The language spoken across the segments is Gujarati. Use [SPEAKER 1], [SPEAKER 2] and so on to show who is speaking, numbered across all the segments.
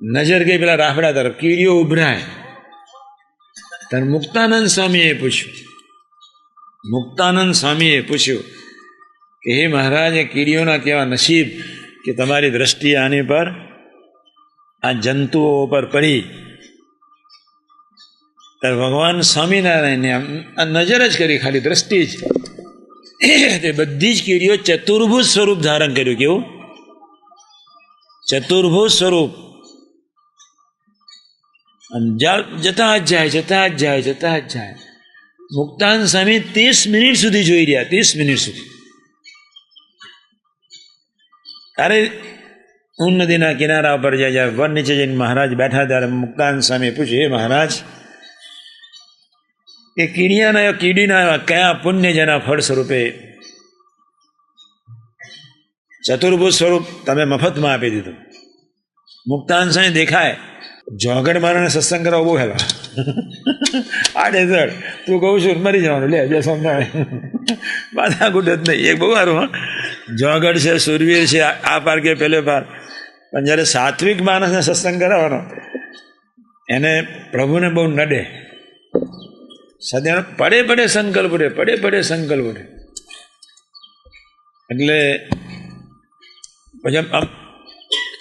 [SPEAKER 1] નજર ગઈ પેલા રાફડા તરફ, કીડીઓ ઉભરાય. ત્યારે મુક્તાનંદ સ્વામીએ પૂછ્યું કે હે મહારાજ, એ કીડીઓના કેવા નસીબ કે તમારી દ્રષ્ટિ આની પર, આ જંતુઓ પર પડી. ત્યારે ભગવાન સ્વામિનારાયણને આ નજર જ કરી, ખાલી દ્રષ્ટિ જ, તે બધી જ કીડીઓ ચતુર્ભુજ સ્વરૂપ ધારણ કર્યું. કેવું? ચતુર્ભુજ સ્વરૂપ. જતા જ જાય. મુક્તાનંદ સ્વામી 30 મિનિટ સુધી જોઈ રહ્યા, 30 મિનિટ સુધી. ત્યારે ઊન નદીના કિનારા ઉપર જ્યારે વન નીચે જઈને મહારાજ બેઠા, ત્યારે મુક્તાનંદ સ્વામી પૂછ્યું, હે મહારાજ, એ કીડીના કયા પુણ્ય જેના ફળ સ્વરૂપે ચતુર્ભુજ સ્વરૂપ તમે મફતમાં આપી દીધું. મુક્તાનંદ સ્વામી દેખાય, જોગડ મારાને સત્સંગ કરાવો બહુ હેલા આડેધડ તું કહું છું મરી જવાનું, લે જે સમજાય માથા ગુડ જ નહીં. એક બહુ સારું, જોગડ છે, સુરવીર છે, આ પાર કે પેલે પાર. પણ જ્યારે સાત્વિક માણસને સત્સંગ કરાવવાનો, એને પ્રભુને બહુ નડે. સદા પડે સંકલ્પ રે. એટલે પછી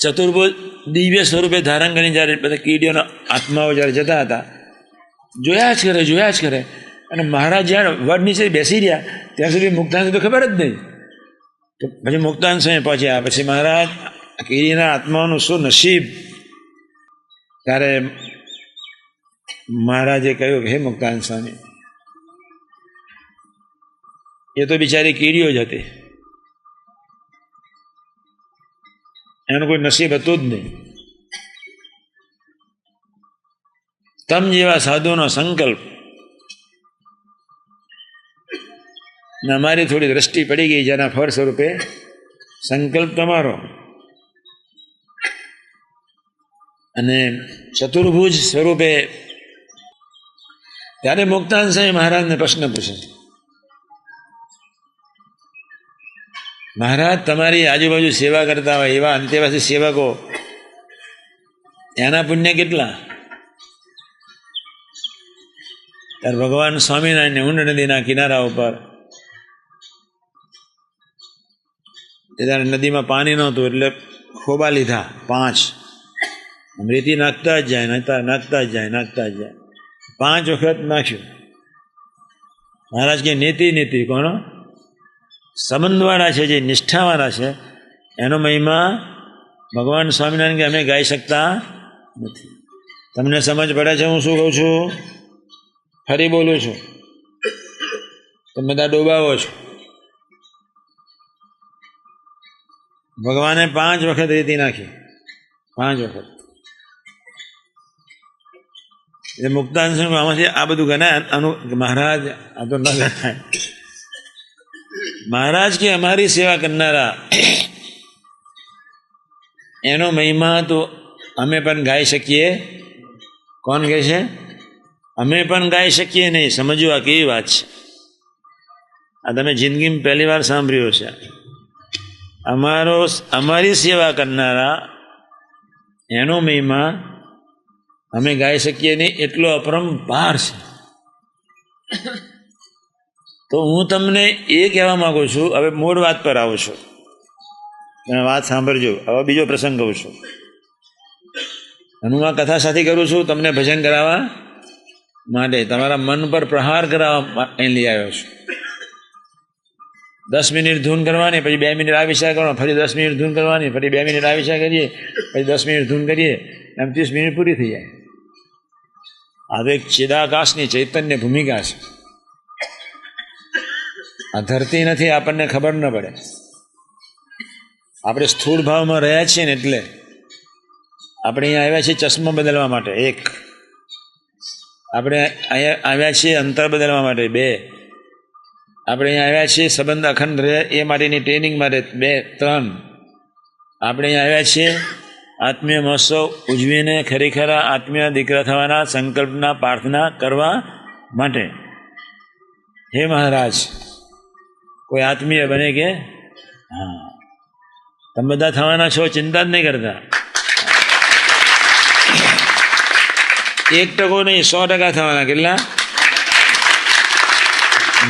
[SPEAKER 1] ચતુર્ભુજ દિવ્ય સ્વરૂપે ધારણ કરીને જ્યારે બધા કીડીઓના આત્માઓ જ્યારે જતા હતા, જોયા જ કરે. અને મહારાજ જ્યારે વડ નીચે બેસી રહ્યા ત્યાં સુધી મુક્તાનંદ તો ખબર જ નહીં. તો પછી મુક્તાનંદ સ્વામી પહોંચ્યા. પછી મહારાજ કીડીના આત્માઓનું શું નસીબ. ત્યારે મહારાજે કહ્યું, હે મુક્તાનંદ સ્વામી, એ તો બિચારી કીડીઓ જ હતી, એનું કોઈ નસીબ હતું જ નહીં. તમ જેવા સાધુનો સંકલ્પ ને અમારી થોડી દ્રષ્ટિ પડી ગઈ, જેના ફળ સ્વરૂપે સંકલ્પ તમારો. અને ચતુર્ભુજ સ્વરૂપે. ત્યારે મુક્તાનંદ સ્વામી મહારાજને પ્રશ્ન પૂછે, મહારાજ, તમારી આજુબાજુ સેવા કરતા હોય એવા અંતેવાસી સેવકો, એના પુણ્ય કેટલા? ત્યારે ભગવાન સ્વામિનારાયણ ઊંડ નદીના કિનારા ઉપર, ત્યારે નદીમાં પાણી નહોતું એટલે ખોબા લીધા 5, રેતી નાખતા જ જાય. 5 વખત નાખ્યું. મહારાજ કે નીતિ કોનો? સંબંધવાળા છે, જે નિષ્ઠાવાળા છે, એનો મહિમા ભગવાન સ્વામિનારાયણ કે અમે ગાઈ શકતા નથી. તમને સમજ પડે છે હું શું કહું છું? ફરી બોલું છું, તમે બધા ડોબાવો છો. ભગવાને 5 વખત રેતી નાખી, 5 વખત. એ મુક્તાનંદ સ્વામી આમાંથી આ બધું ગણાય? મહારાજ આ તો ન ગણાય. મહારાજ કે અમારી સેવા કરનારા, એનો મહિમા તો અમે પણ ગાઈ શકીએ. કોણ કહે છે? અમે પણ ગાઈ શકીએ નહીં. સમજો આ કેવી વાત છે. આ તમે જિંદગીમાં પહેલી વાર સાંભળ્યું છે. અમારી સેવા કરનારા, એનો મહિમા અમે ગાઈ શકીએ નહીં, એટલો અપરંપાર છે. તો હું તમને એ કહેવા માંગુ છું, હવે મૂળ વાત પર આવું છું, તમે વાત સાંભળજો. હવે બીજો પ્રસંગ કહું છું. હું આ કથા સાથે કરું છું તમને ભજન કરાવવા માટે, તમારા મન પર પ્રહાર કરાવવા અહીં લઈ આવ્યો છું. 10 મિનિટ ધૂન કરવાની, પછી 2 મિનિટ આ વિચાર કરવાનો, ફરી 10 મિનિટ ધૂન કરવાની, ફરી 2 મિનિટ આ વિચાર કરીએ, પછી 10 મિનિટ ધૂન કરીએ, એમ 30 મિનિટ પૂરી થઈ જાય. આ તો એક ચિદાકાશની ચૈતન્ય ભૂમિકા છે. આ ધરતી નથી, આપણને ખબર ન પડે. આપણે સ્થૂળ ભાવમાં રહ્યા છીએ ને, એટલે આપણે અહીંયા આવ્યા છીએ ચશ્મા બદલવા માટે 1, આપણે અહીંયા આવ્યા છીએ અંતર બદલવા માટે 2, આપણે અહીંયા આવ્યા છીએ સંબંધ અખંડ રહે એ માટેની ટ્રેનિંગ માટે 2, 3, આપણે અહીંયા આવ્યા છીએ આત્મીય મહોત્સવ ઉજવીને ખરેખર આત્મીય દીકરા થવાના સંકલ્પના પ્રાર્થના કરવા માટે. હે મહારાજ, કોઈ આત્મીય બને કે? હા, તમે બધા થવાના છો, ચિંતા જ નહીં કરતા. 1% નહીં, 100% થવાના. કેટલા?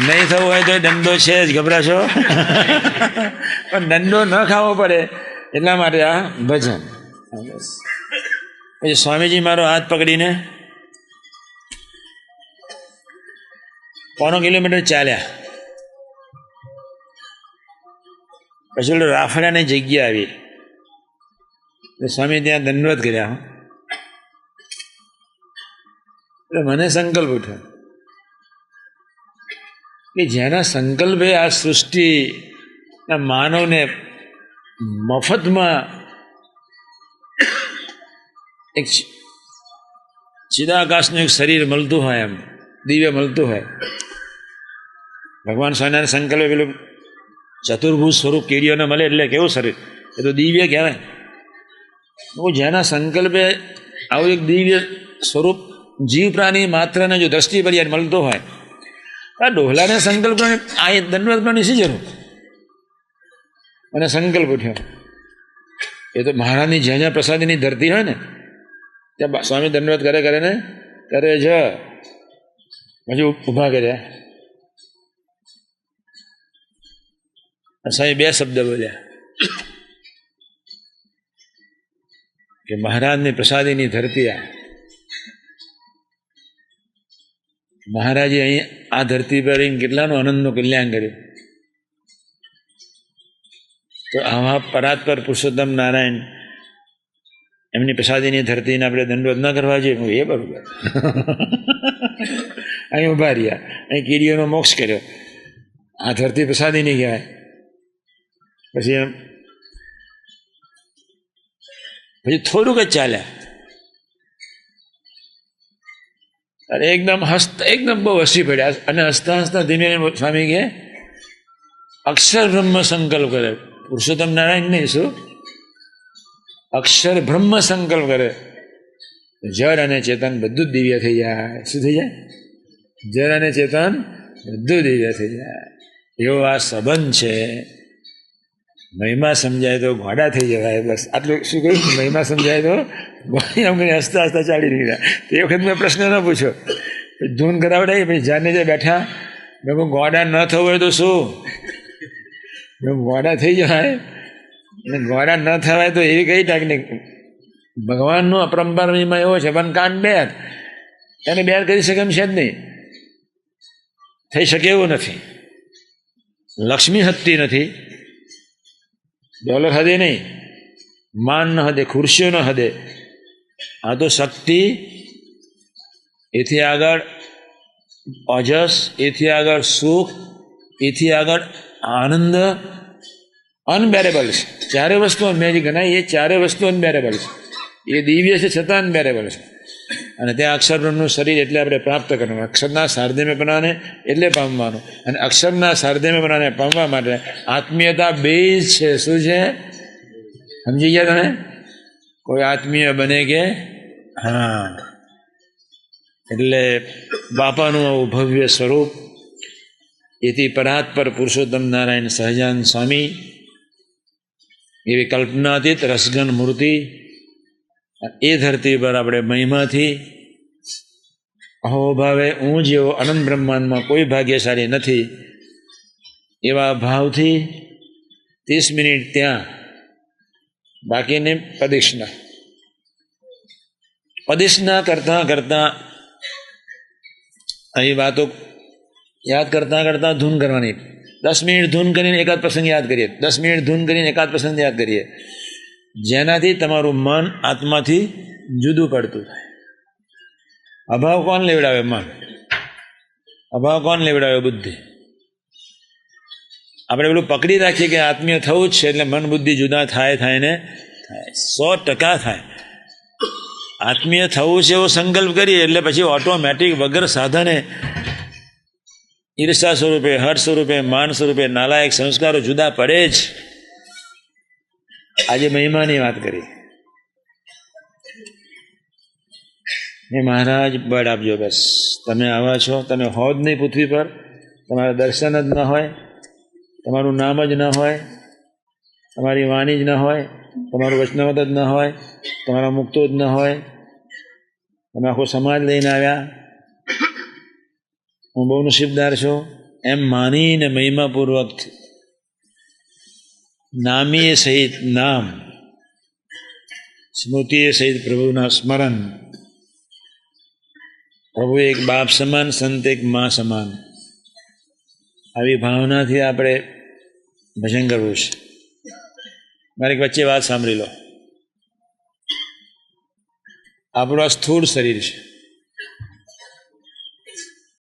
[SPEAKER 1] નહીં થવું હોય તો દંડો છે જ, ગભરાશો. પણ દંડો ન ખાવો પડે એટલા માટે આ ભજન. પછી સ્વામીજી મારો હાથ પકડીને 1.5 કિલોમીટર ચાલ્યા. પછી ઓલું રાફડાની જગ્યા આવી, સ્વામી ત્યાં દંડવત કર્યા. એટલે મને સંકલ્પ ઉઠ્યો કે જેના સંકલ્પે આ સૃષ્ટિના માનવને મફતમાં એક ચિદાકાશનું એક શરીર મળતું હોય, એમ દિવ્ય મળતું હોય. ભગવાન સ્વામિનારાયણ સંકલ્પે પેલું ચતુર્ભુજ સ્વરૂપ કીડીઓને મળે એટલે કેવું શરીર, એ તો દિવ્ય કહેવાય. જેના સંકલ્પે આવું એક દિવ્ય સ્વરૂપ જીવ પ્રાણી માત્રને જો દ્રષ્ટિ પર મળતો હોય, આ ડોહલાને સંકલ્પ આ દંડવત કરવાની શી જરૂર? અને સંકલ્પ ઉઠ્યો. એ તો મહારાજની જ્યાં જ્યાં પ્રસાદીની ધરતી હોય ને ત્યાં સ્વામી દંડવત કરે ને કરે જ. પછી ઊભા કર્યા. સ્વામી 2 શબ્દ બોલ્યા કે મહારાજની પ્રસાદીની ધરતી આ. મહારાજે અહીં આ ધરતી પર કેટલાનું આનંદનું કલ્યાણ કર્યું. તો આવા પરાત્પર પુરુષોત્તમ નારાયણ એમની પ્રસાદીની ધરતીને આપણે દંડવત ન કરવા જોઈએ, એ બરોબર. અહીં ઉભા રહ્યા, અહીં કીડીઓનો મોક્ષ કર્યો. આ ધરતી પ્રસાદીની કહેવાય. પછી થોડુંક જ ચાલ્યા. અરે એકદમ બહુ હસી પડ્યા. અને હસતા હસતા ધીમે સ્વામી કહે અક્ષર બ્રહ્મ સંકલ્પ કરે. પુરુષોત્તમ નારાયણ નહીં, શું અક્ષર બ્રહ્મ સંકલ્પ કરે. જળ અને ચેતન બધું જ દિવ્ય થઈ જાય. શું થઈ જાય? જળ અને ચેતન બધું દિવ્ય થઈ જાય. એવો આ સંબંધ છે. મહિમા સમજાય તો ઘોડા થઈ જવાય. બસ આટલું શું કહ્યું? મહિમા સમજાય તો હસતા હસતા ચાલી નીકળ્યા. તો એ વખત મેં પ્રશ્ન ન પૂછ્યો. ધૂન કરાવડાવી. પછી જાને જે બેઠા, મેં કહું ઘોડા ન થવું હોય તો શું? ઘોડા થઈ જવાય. અને ઘોડા ન થવાય તો એવી કઈ ટેકનિક? ભગવાનનો અપરંપાર મહિમા એવો છે, પણ કાન બેર એને બેર કરી શકે એમ છે જ નહીં. થઈ શકે એવું નથી. લક્ષ્મી હદતી નથી, ડોલર હદે નહીં, માન ન હદે, ખુરશીઓ ન હદે. આ તો શક્તિ, એથી આગળ ઓજસ, એથી આગળ સુખ, એથી આગળ આનંદ અનબેરેબલ છે. ચારે વસ્તુ મેં જે ગણાય એ ચારે વસ્તુ અનબેરેબલ છે. એ દિવ્ય છે છતાં અનબેરેબલ છે. અને ત્યાં અક્ષર બ્રહ્મનું શરીર એટલે આપણે પ્રાપ્ત કરવાનું. અક્ષરના સાર્ધમ્યપણાને એટલે પામવાનું. અને અક્ષરના સાર્ધમ્યપણાને પામવા માટે આત્મીયતા બેઝ છે. શું છે? સમજી ગયા તમે? કોઈ આત્મીય બને કે હા, એટલે બાપાનું આવું ભવ્ય સ્વરૂપ. એથી પરાત્પર પુરુષોત્તમ નારાયણ સહજાનંદ સ્વામી એવી કલ્પનાતીત રસગન મૂર્તિ. એ ધરતી પર આપણે મહિમાથી અહોભાવે હું જેવો અનંત બ્રહ્માંડમાં કોઈ ભાગ્યશાળી નથી એવા ભાવથી 30 મિનિટ ત્યાં, બાકીની પ્રદક્ષિણા કરતાં કરતાં અહીં વાતો યાદ કરતાં ધૂન કરવાની. 10 મિનિટ ધૂન કરીને એકાદ પ્રસંગ યાદ કરીએ. 10 મિનિટ ધૂન કરીને એકાદ પ્રસંગ યાદ કરીએ. જેનાથી તમારું મન આત્માથી જુદું પડતું થાય. અભાવ કોણ લેવડાવે? મન. અભાવ કોણ લેવડાવે? બુદ્ધિ. આપણે પેલું પકડી રાખીએ કે આત્મીય થવું જ છે એટલે મન બુદ્ધિ જુદા થાય ને થાય. 100% થાય. આત્મીય થવું છે એવો સંકલ્પ કરીએ એટલે પછી ઓટોમેટિક વગર સાધને ઈર્ષા સ્વરૂપે, હર્ષ સ્વરૂપે, માન સ્વરૂપે નાલાયક સંસ્કારો જુદા પડે જ. આજે મહિમાની વાત કરી. મહારાજ બળ આપજો. બસ તમે આવા છો, તમે હો જ નહીં પૃથ્વી પર, તમારા દર્શન જ ન હોય, તમારું નામ જ ન હોય, તમારી વાણી જ ન હોય, તમારું વચનામૃત જ ન હોય, તમારા મુક્તો જ ન હોય, તમે આખો સમાજ લઈને આવ્યા, હું બહુ નસીબદાર છું એમ માનીને મહિમાપૂર્વક નામીએ સહિત નામ, સ્મૃતિએ સહિત પ્રભુના સ્મરણ, પ્રભુ એક બાપ સમાન, સંત એક મા સમાન, આવી ભાવનાથી આપણે ભજન કરવું છે. મારી વચ્ચે વાત સાંભળી લો. આપણું આ સ્થૂળ શરીર છે,